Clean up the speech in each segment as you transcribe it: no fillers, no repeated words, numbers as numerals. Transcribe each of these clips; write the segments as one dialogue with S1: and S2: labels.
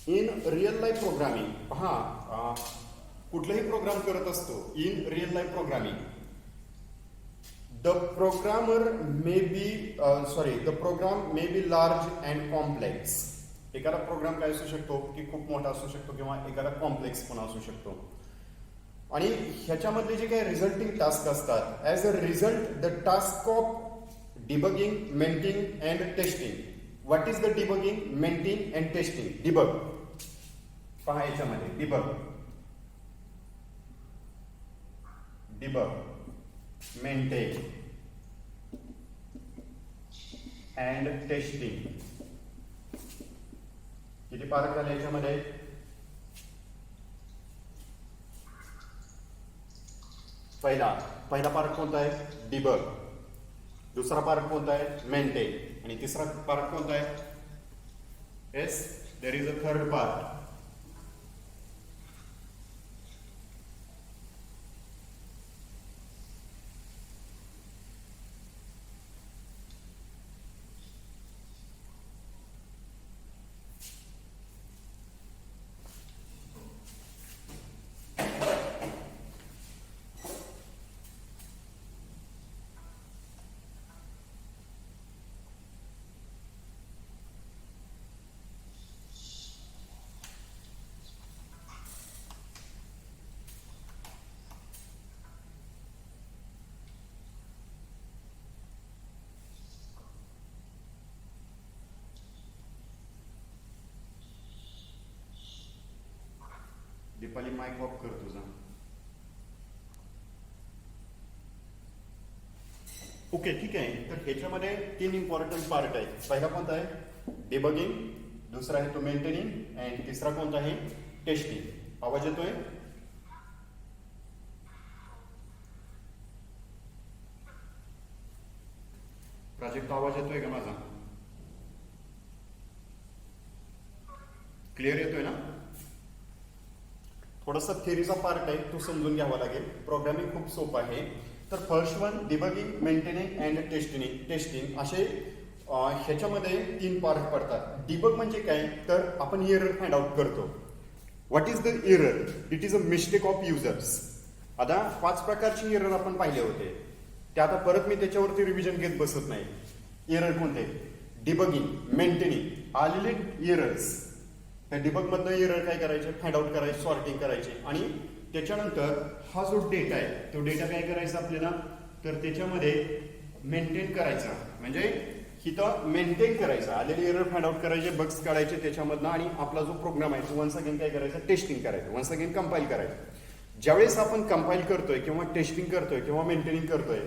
S1: In real life programming पहा, कुठलाही program करत असतो in real life programming the program may be large and complex. एखादा program काय असू शकतो की खूप मोठा असू शकतो किंवा एखादा कॉम्प्लेक्स पण असू शकतो. आणि ह्याच्यामधले जे काही रिझल्टिंग टास्क असतात, as a result the task of debugging, maintaining and testing. What is the debugging, maintaining and testing? Debug पहा याच्यामध्ये डिबग, मेंटेन अँड टेस्टिंग. किती पार्ट झाले याच्यामध्ये? पहिला पार्ट कोणता आहे? डिबग. दुसरा पार्ट कोणता आहे? मेंटेन. आणि तिसरा पार्ट कोणता आहे? Yes, there is a third part. Deepali mic off कर तुझा. ओके, ठीक आहे. तर ह्याच्यामध्ये 3 इम्पॉर्टंट पार्ट आहेत. पहिला कोणता आहे? डिबगिंग. दुसरा आहे तो मेंटेनिंग. अँड तिसरा कोणता आहे? टेस्टिंग. आवाज येतोय? प्राजक्त आवाज येतोय का माझा? क्लिअर येतोय ना? थोडासा थिअरीचा पार्ट आहे, तो समजून घ्यावा लागेल. प्रोग्रामिंग खूप सोपं आहे. तर first one debugging, maintaining and testing असे ह्याच्यामध्ये 3 पार्ट पडतात. डिबग म्हणजे काय? तर आपण एरर फाइंड आउट करतो. What is the error? It is a mistake of users. आता 5 प्रकारचे एरर आपण पाहिले होते, ते आता परत मी त्याच्यावरती रिव्हिजन घेत बसत नाही. एरर कोणते? डिबगिंग, मेंटेनिंग आलेले एरर्स, त्या डिबग मधनं एरर काय करायचे? फाइंड आउट करायचे, सॉर्टिंग करायचे. आणि त्याच्यानंतर हा जो डेटा आहे तो डेटा काय करायचा आपल्याला? तर त्याच्यामध्ये मेंटेन करायचा. म्हणजे इथं मेंटेन करायचा, आलेले एरर फाइंड आउट करायचे, बग्स काढायचे त्याच्यामधनं. आणि आपला जो प्रोग्राम आहे तो वन्स अगेन काय करायचा? टेस्टिंग करायचं, वन्स अगेन कंपाईल करायचं. ज्यावेळेस आपण कंपाईल करतोय किंवा टेस्टिंग करतोय किंवा मेंटेनिंग करतोय,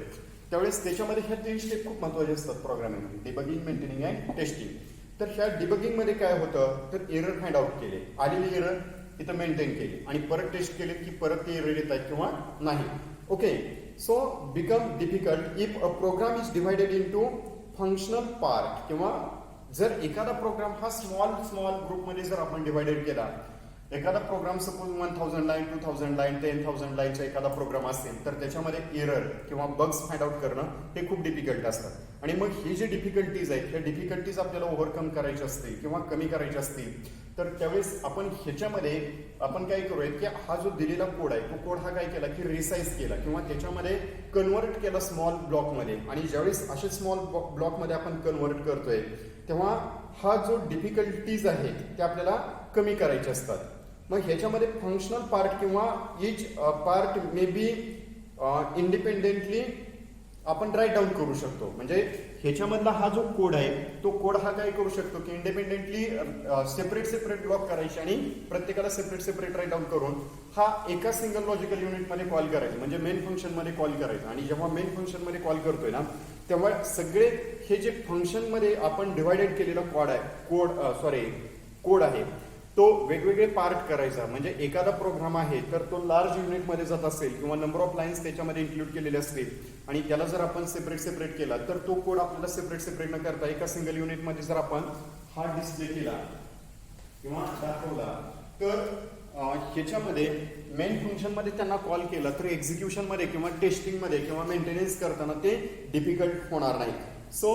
S1: त्यावेळेस त्याच्यामध्ये ह्या 3 स्टेप खूप महत्वाचे असतात programming: debugging, maintaining and testing. तर ह्या डिबगिंग मध्ये काय होतं? तर एरर फाइंड आउट केले, आलेले एरर इथं मेंटेन केली आणि परत टेस्ट केले की परत ते एरर येत आहेत किंवा नाही. Okay, so become difficult if a program is divided into functional part. किंवा जर एखादा प्रोग्राम हा स्मॉल ग्रुपमध्ये जर आपण डिवायडेड केला, एखादा प्रोग्राम सपोज 1000 लाईन, 2000 लाईन, 10,000 लाईनचा एखादा प्रोग्राम असेल, तर त्याच्यामध्ये एरर किंवा बग्स फाइंड आउट करणं हे खूप डिफिकल्ट असतात. आणि मग ही जी डिफिकल्टीज आहेत, ह्या डिफिकल्टीज आपल्याला ओव्हरकम करायचे असतील किंवा कमी करायचे असतील, तर त्यावेळेस आपण ह्याच्यामध्ये आपण काय करूयात की हा जो दिलेला कोड आहे, तो कोड हा काय केला की रिसाइज केला किंवा त्याच्यामध्ये कन्वर्ट केला स्मॉल ब्लॉकमध्ये. आणि ज्यावेळेस असे स्मॉल ब्लॉकमध्ये आपण कन्वर्ट करतोय, तेव्हा हा जो डिफिकल्टीज आहेत त्या आपल्याला कमी करायचे असतात. मग ह्याच्यामध्ये फंक्शनल पार्ट किंवा each part may be independently आपण राईट डाऊन करू शकतो. म्हणजे ह्याच्यामधला हा जो कोड आहे, तो कोड हा काय करू शकतो की इंडिपेंडेंटली सेपरेट ब्लॉक करायचे आणि प्रत्येकाला सेपरेट राईट डाऊन करून हा एका सिंगल लॉजिकल युनिटमध्ये कॉल करायचं, म्हणजे मेन फंक्शनमध्ये कॉल करायचं. आणि जेव्हा मेन फंक्शनमध्ये कॉल करतोय ना, तेव्हा सगळे हे जे फंक्शनमध्ये आपण डिवायडेड केलेला कोड आहे तो वेगवेगळे पार्ट करायचा. म्हणजे एखादा प्रोग्राम आहे तर तो लार्ज युनिटमध्ये जात असेल किंवा नंबर ऑफ लाईन्स त्याच्यामध्ये इन्क्लूड केलेले असतील, आणि त्याला जर आपण सेपरेट केला, तर तो कोड आपल्याला सेपरेट न करता एका सिंगल युनिटमध्ये जर आपण हा डिस्प्ले केला किंवा दाखवला, तर ह्याच्यामध्ये मेन फंक्शनमध्ये त्यांना कॉल केला, तर एक्झिक्युशनमध्ये किंवा टेस्टिंगमध्ये किंवा मेंटेनन्स करताना ते डिफिकल्ट होणार नाही. सो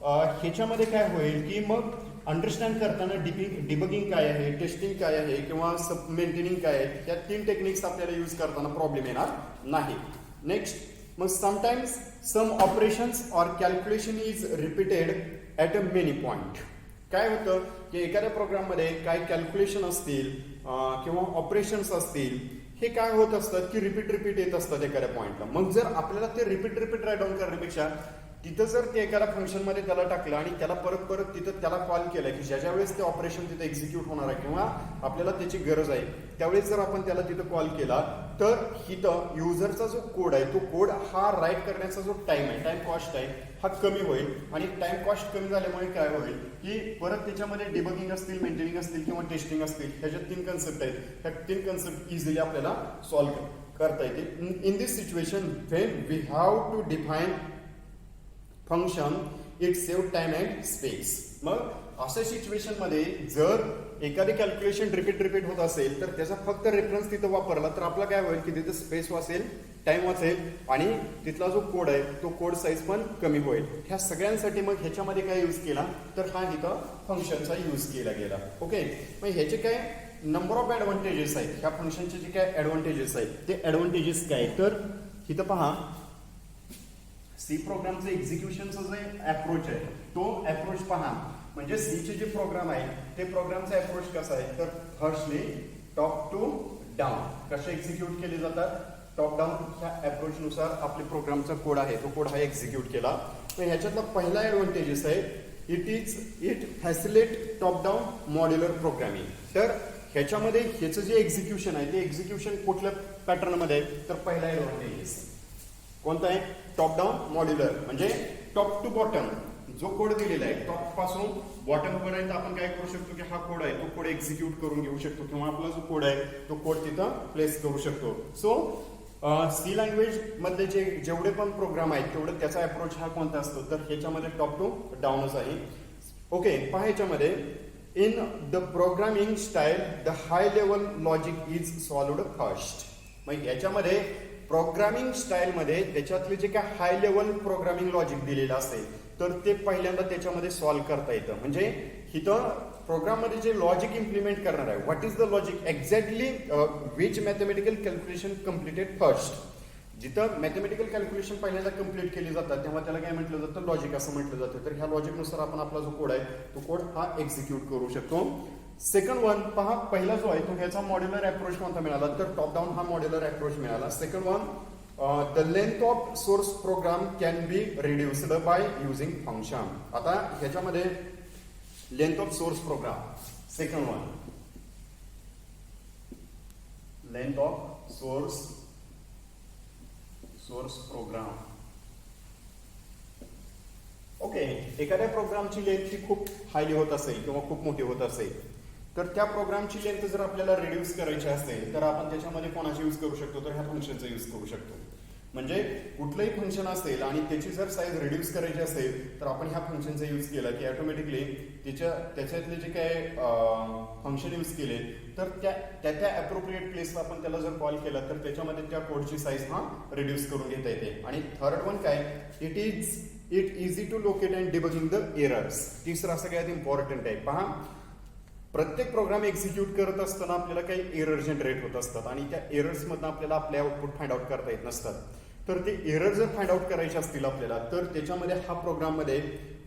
S1: ह्याच्यामध्ये काय होईल की मग अंडरस्टँड करताना डिबगिंग काय आहे, टेस्टिंग काय आहे किंवा सब मेंटेनिंग काय आहे, या 3 टेक्निक्स आपल्याला यूज करताना प्रॉब्लेम येणार नाही. नेक्स्ट, मग sometimes some operations or calculation is repeated at a many point. काय होतं की एखाद्या प्रोग्राममध्ये काय कॅल्क्युलेशन असतील किंवा ऑपरेशन्स असतील, हे काय होत असतात की रिपीट येत असतात एखाद्या पॉईंटला. मग जर आपल्याला ते रिपीट राईट डाऊन करण्यापेक्षा तिथं जर ते एखाद्या फंक्शनमध्ये त्याला टाकलं आणि त्याला परत तिथं त्याला कॉल केला की ज्या वेळेस ते ऑपरेशन तिथे एक्झिक्यूट होणार आहे किंवा आपल्याला त्याची गरज आहे त्यावेळेस जर आपण त्याला तिथं कॉल केला तर इथं युजरचा जो कोड आहे तो कोड हा राईट करण्याचा जो टाइम आहे, टाइम कॉस्ट आहे, हा कमी होईल. आणि टाइम कॉस्ट कमी झाल्यामुळे काय होईल की परत त्याच्यामध्ये डिबगिंग असतील, मेंटेनिंग असतील किंवा टेस्टिंग असतील, ह्याच्या 3 कन्सेप्ट आहेत. ह्या 3 कन्सेप्ट इझिली आपल्याला सॉल्व्ह करता येते. In this situation when we have to define function it save time and space. मग अशा सिच्युएशन मध्ये जर एखादी कॅल्क्युलेशन रिपीट होत असेल तर त्याचा फक्त रेफरन्स तिथं वापरला तर आपला काय होईल की तिथं स्पेस वाचेल, टाइम वाचेल आणि तिथला जो कोड आहे तो कोड साईज पण कमी होईल. ह्या सगळ्यांसाठी मग ह्याच्यामध्ये काय यूज केला तर हा इथं फंक्शनचा यूज केला गेला. ओके, मग ह्याचे काय नंबर ऑफ ऍडव्हान्टेजेस आहेत. ह्या फंक्शनचे जे काय ऍडव्हान्टेजेस आहेत ते ऍडव्हान्टेजेस काय तर इथं पहा, सी प्रोग्रामचं एक्झिक्युशनचा जे अप्रोच आहे तो अप्रोच पहा. म्हणजे सीचे जे प्रोग्राम आहे ते प्रोग्रामचा अप्रोच कसा आहे तर फर्स्टली टॉप टू डाऊन कसे एक्झिक्यूट केले जातात. टॉप डाऊन ह्या अप्रोचनुसार आपले प्रोग्रामचा कोड आहे तो कोड हा एक्झिक्यूट केला. तर ह्याच्यातला पहिला ऍडव्हान्टेजेस आहे it facilitate top down modular programming. तर ह्याच्यामध्ये ह्याचं जे एक्झिक्युशन आहे ते एक्झिक्युशन कुठल्या पॅटर्नमध्ये आहे तर पहिला ऍडव्हान्टेजेस कोणता आहे टॉप डाऊन मॉड्युलर. म्हणजे टॉप टू बॉटम जो कोड दिलेला आहे टॉप पासून बॉटम पर्यंत आपण काय करू शकतो की हा कोड आहे तो कोड एक्झिक्यूट करून घेऊ शकतो किंवा आपला जो कोड आहे तो कोड तिथं प्लेस करू शकतो. सो सी लँग्वेज मधले जेवढे पण प्रोग्राम आहेत तेवढे त्याचा अप्रोच हा कोणता असतो तर ह्याच्यामध्ये टॉप टू डाऊनच आहे. ओके, पहा ह्याच्यामध्ये in the programming style the high level logic is solved first. मग याच्यामध्ये प्रोग्रामिंग स्टाईलमध्ये त्याच्यातले जे काय हाय लेवल प्रोग्रामिंग लॉजिक दिलेलं असेल तर ते पहिल्यांदा त्याच्यामध्ये सॉल्व्ह करता येतं. म्हणजे इथं प्रोग्राममध्ये जे लॉजिक इम्प्लिमेंट करणार आहे what is the logic exactly which mathematical calculation completed first. जिथं मॅथमॅटिकल कॅल्क्युलेशन पहिल्यांदा कम्प्लीट केली जातात तेव्हा त्याला काय म्हटलं जातं लॉजिक असं म्हटलं जातं. तर ह्या लॉजिकनुसार आपण आपला जो कोड आहे तो कोड हा एक्झिक्यूट करू शकतो. सेकंड वन पहा, पहिला जो आहे तो ह्याचा मॉड्युलर अप्रोच कोणता मिळाला तर टॉप डाऊन हा मॉड्युलर अप्रोच मिळाला. Second one the length of source program can be reduced by using function. आता ह्याच्यामध्ये length of source program second one length of source program. Okay, एखाद्या प्रोग्रामची लेंथ ही खूप हायली होत असेल किंवा खूप मोठी होत असेल तर त्या प्रोग्रामची लेंथ जर आपल्याला रिड्यूस करायची असेल तर आपण त्याच्यामध्ये कोणाची यूज करू शकतो तर ह्या फंक्शनचा यूज करू शकतो. म्हणजे कुठलंही फंक्शन असेल आणि त्याची जर साईज रिड्यूस करायची असेल तर आपण ह्या फंक्शनचा यूज केला की ऑटोमॅटिकली त्याच्यातले जे काय फंक्शन यूज केले तर त्या अप्रोप्रिएट प्लेसला आपण त्याला जर कॉल केला तर त्याच्यामध्ये त्या कोडची साईज हा रिड्यूस करून घेता येते. आणि थर्ड वन काय it easy to locate and debugging the errors. तिसरा सगळ्यात इम्पॉर्टंट आहे. पहा, प्रत्येक प्रोग्राम एक्झिक्यूट करत असताना आपल्याला काही एरर जनरेट होत असतात आणि त्या एरर्समधनं आपल्याला आपले आउटपुट फाइंड आउट करता येत नसतात. तर ते एरर जर फाइंड आउट करायचे असतील आपल्याला तर त्याच्यामध्ये हा प्रोग्राममध्ये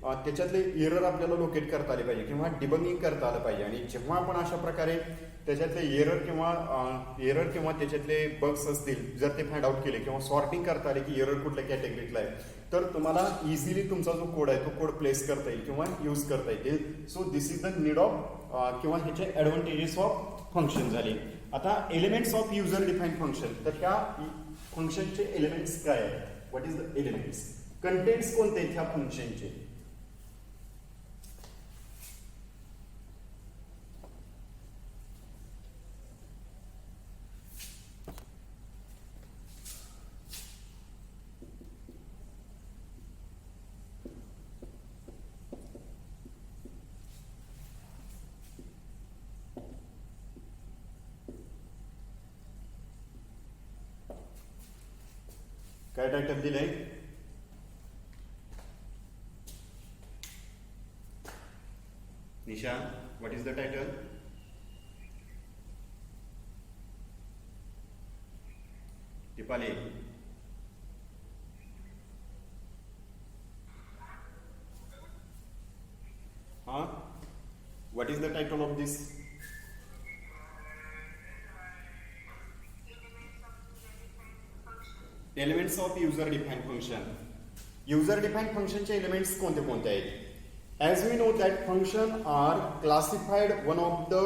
S1: त्याच्यातले एरर आपल्याला लोकेट करता आले पाहिजे किंवा डिबगिंग करता आलं पाहिजे. आणि जेव्हा आपण अशा प्रकारे त्याच्यातले एरर किंवा त्याच्यातले बग्स असतील जर ते फाइंड आउट केले किंवा सॉर्टिंग करता आले की एरर कुठल्या कॅटेगरीतला आहे तर तुम्हाला इझिली तुमचा जो कोड आहे तो कोड प्लेस करता येईल किंवा यूज करता येईल. So this is the need of किंवा ह्याचे ऍडव्हान्टेजेस ऑफ फंक्शन झाले. आता elements of user define function. तर ह्या फंक्शनचे एलिमेंट्स काय आहेत, what is the elements, contents कोणते आहेत ह्या फंक्शनचे. काय टायटल दिलंय Isha, what is the title? Dipali. Huh? What is the title of this? Elements of user defined function. User defined function चे elements कोणते कोणते आहेत? As we know that function are classified one of the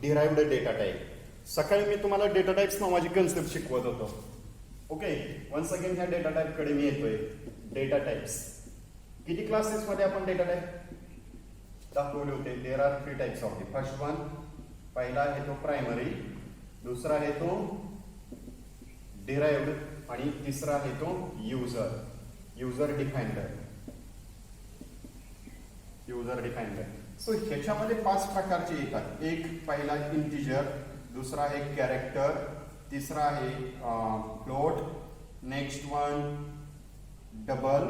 S1: derived data type. सकाळी मी तुम्हाला data types नावाची concept शिकवत होतो. Okay, once again ह्या डेटा टाइप कडे मी येतोय. डेटा टाइप्स किती क्लासेस मध्ये आपण डेटा टाइप दाखवले होते? There are 3 types of the. First one, पहिला आहे तो प्रायमरी, दुसरा आहे तो डिराइव्ड आणि तिसरा आहे तो युजर डिफाइंड. सो ह्याच्यामध्ये 5 प्रकारचे येतात. एक पहिला इंटिजर, दुसरा आहे कॅरेक्टर, तिसरा आहे फ्लोट, नेक्स्ट वन डबल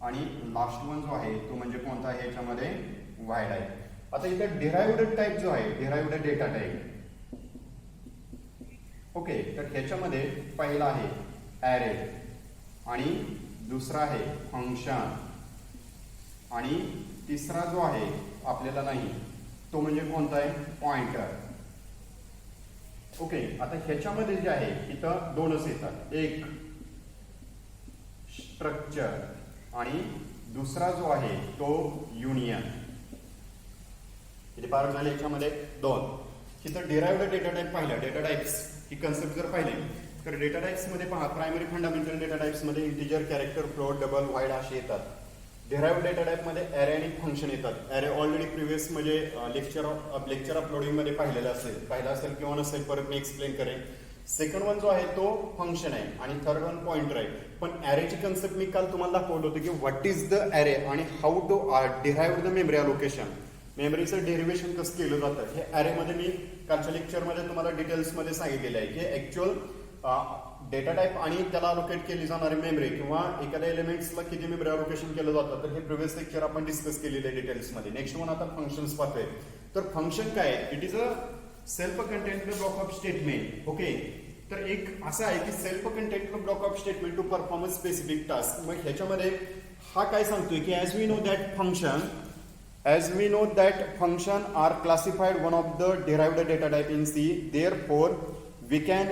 S1: आणि लास्ट वन जो आहे तो म्हणजे कोणता आहे याच्यामध्ये वाईड आहे. आता इथे डिराइव्ड टाइप जो आहे, डिराइव्ड डेटा टाइप. ओके, तर ह्याच्यामध्ये पहिला आहे ॲरे आणि दुसरा आहे फंक्शन आणि तिसरा जो आहे आपल्याला नाही तो म्हणजे कोणता आहे पॉइंटर. ओके, आता ह्याच्यामध्ये जे आहे इथं दोनच येतात. एक स्ट्रक्चर आणि दुसरा जो आहे तो युनियन. किती पार्ट झाले याच्यामध्ये? 2. इथं डिराइव्ड डेटा टाइप पाहिला. डेटा टाइप्स ही कन्सेप्ट जर पाहिली तर डेटा टाइप्स मध्ये पहा, प्रायमरी फंडामेंटल डेटा टाइप्स मध्ये integer, character, float, double, wide असे येतात. डिराइव्ड डेटा टाइप मध्ये ॲरे आणि फंक्शन येतात. ॲरे ऑलरेडी प्रिव्हियस म्हणजे लेक्चर अपलोडिंग मध्ये पाहिला असेल किंवा नसेल, परत मी एक्सप्लेन करेन. सेकंड वन जो आहे तो फंक्शन आहे आणि थर्ड वन पॉइंटर आहे. पण ॲरेची कन्सेप्ट मी काल तुम्हाला दाखवलं होतं की व्हॉट इज द ॲरे आणि how to derive the memory allocation. मेमरीचं डेरिव्हेशन कसं केलं जातं हे ॲरेमध्ये मी कालच्या लेक्चरमध्ये तुम्हाला डिटेल्समध्ये सांगितलेलं आहे की ऍक्च्युअल डेटा टाइप आणि त्याला अलोकेट केली जाणारी मेमरी किंवा एखाद्या एलिमेंट्सला किती मेमरी अलोकेशन केलं जातं. तर हे प्रिव्हियस लेक्चर आपण डिस्कस केलेलं आहे डिटेल्समध्ये. नेक्स्ट वन आता फंक्शन्स पाहतोय. तर फंक्शन काय आहे? It is a self contented block of statement. Okay, तर एक असं आहे की self contented block of statement to perform a specific task. मग ह्याच्यामध्ये हा काय सांगतोय की as we know that function are classified one of the derived data type in C. Therefore, we can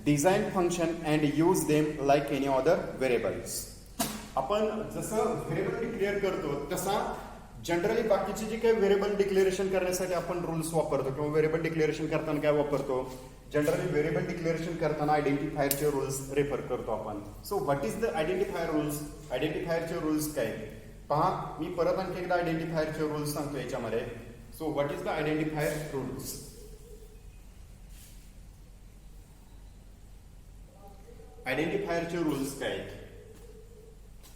S1: design function and use them like any other variables. आपण जसं variable declare करतो तसा जनरली बाकीचे जे काही व्हेरिएबल डिक्लेरेशन करण्यासाठी आपण rules वापरतो किंवा व्हेरिएबल डिक्लेरेशन करताना काय वापरतो? जनरली व्हेरिएबल डिक्लेरेशन करताना आयडेंटिफायरचे रूल्स रेफर करतो आपण. So what is the identifier rules? आयडेंटिफायरचे रूल्स काय? पहा, मी परत आणखी एकदा आयडेंटिफायरचे रूल्स सांगतो याच्यामध्ये. So what is the identifier rules? आयडेंटिफायरचे रूल्स काय?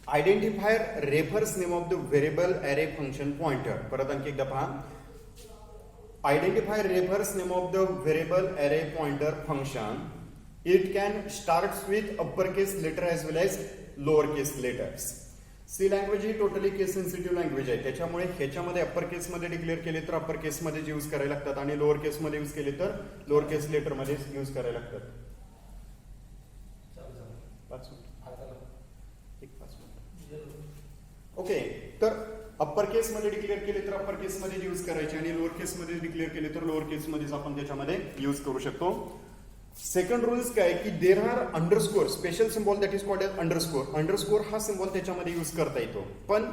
S1: Identifier refers name of the variable, array, function, pointer. परत आणखी एकदा पहा. Identifier refers name of the variable, array, pointer, function. It can start with upper case letter as well as lower case letters. C language ही totally case sensitive language आहे. त्याच्यामुळे ह्याच्यामध्ये upper केसमध्ये declare केले तर अप्पर केसमध्ये use करायला लागतात आणि लोअर केसमध्ये यूज केले तर लोअर केस लेटरमध्ये यूज करायला लागतात. ओके, तर अप्पर केस मध्ये डिक्लेअर केले तर अप्पर केस मध्ये यूज करायचे आणि लोअर केस मध्ये डिक्लेअर केले तर लोअर केस मध्येच आपण त्याच्यामध्ये यूज करू शकतो. सेकंड रूल्स काय की there are underscore special symbol that is called as underscore. Underscore हा सिम्बॉल त्याच्यामध्ये यूज करता येतो, पण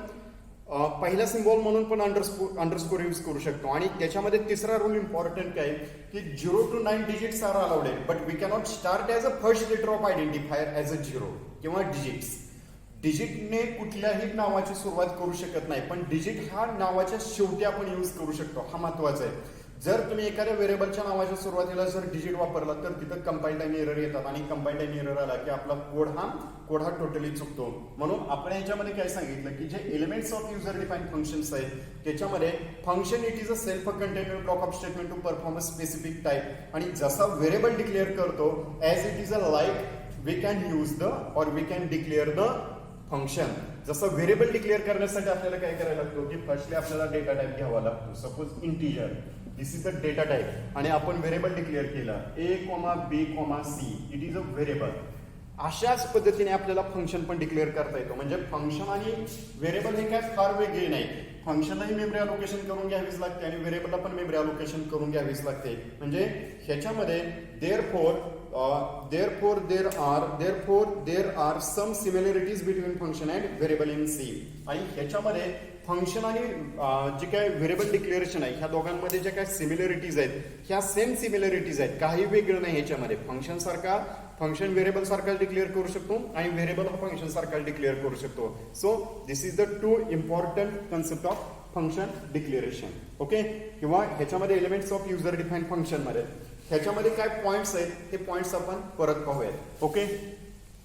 S1: पहिला सिम्बॉल म्हणून पण अंडरस्कोर यूज करू शकतो. आणि त्याच्यामध्ये तिसरा रूल इम्पॉर्टंट काय की 0 to 9 digits are allowed, but we cannot start as a first letter of identifier as a 0 किंवा डिजिट्स. डिजिटने कुठल्याही नावाची सुरुवात करू शकत नाही, पण डिजिट हा नावाच्या शेवटी आपण यूज करू शकतो. हा महत्वाचा आहे. जर तुम्ही एखाद्या व्हेरिएबलच्या नावाच्या सुरुवातीला जर डिजिट वापरला तर तिथं कंपाईल टाइम एरर येतात आणि कंपाईल टाइम एरर आला की आपला कोड हा टोटली चुकतो. म्हणून आपण याच्यामध्ये काय सांगितलं की जे elements of user define functions आहेत त्याच्यामध्ये function it is a self contented block of statement to perform a specific type. आणि जसा व्हेरिएबल डिक्लेअर करतो as it is a like we can use the or we can declare the function जसं variable declare करण्यासाठी आपल्याला काय करायला लागतो की फर्स्टली आपल्याला डेटा टाइप घ्यावा लागतो. Suppose integer, this is the data type, आणि आपण व्हेरिएबल डिक्लेअर केला A,B,C, it is a variable. अशाच पद्धतीने आपल्याला फंक्शन पण डिक्लेअर करता येतो. म्हणजे फंक्शन आणि व्हेरिएबल हे काय फार वेगळे नाही. फंक्शनलाही मेमरी अलोकेशन करून घ्यावीच लागते आणि व्हेरिएबलला पण मेमरी अलोकेशन करून घ्यावीच लागते. म्हणजे ह्याच्यामध्ये there are some similarities between function and variable in C. आणि ह्याच्यामध्ये फंक्शन आणि जे काय व्हेरिएबल डिक्लेरेशन आहे ह्या दोघांमध्ये ज्या काय सिमिलरिटीज आहेत ह्या सेम सिमिलरिटीज आहेत. काही वेगळं नाही ह्याच्यामध्ये. फंक्शन व्हेरिएबल सारखा डिक्लेअर करू शकतो आणि व्हेरिएबल हा फंक्शन सारखा डिक्लेअर करू शकतो. So this is the two important concept of function declaration. Okay, किंवा ह्याच्यामध्ये elements of user define function मध्ये ह्याच्यामध्ये काय पॉइंट्स आहेत हे पॉइंट्स आपण परत पाहूयात. ओके,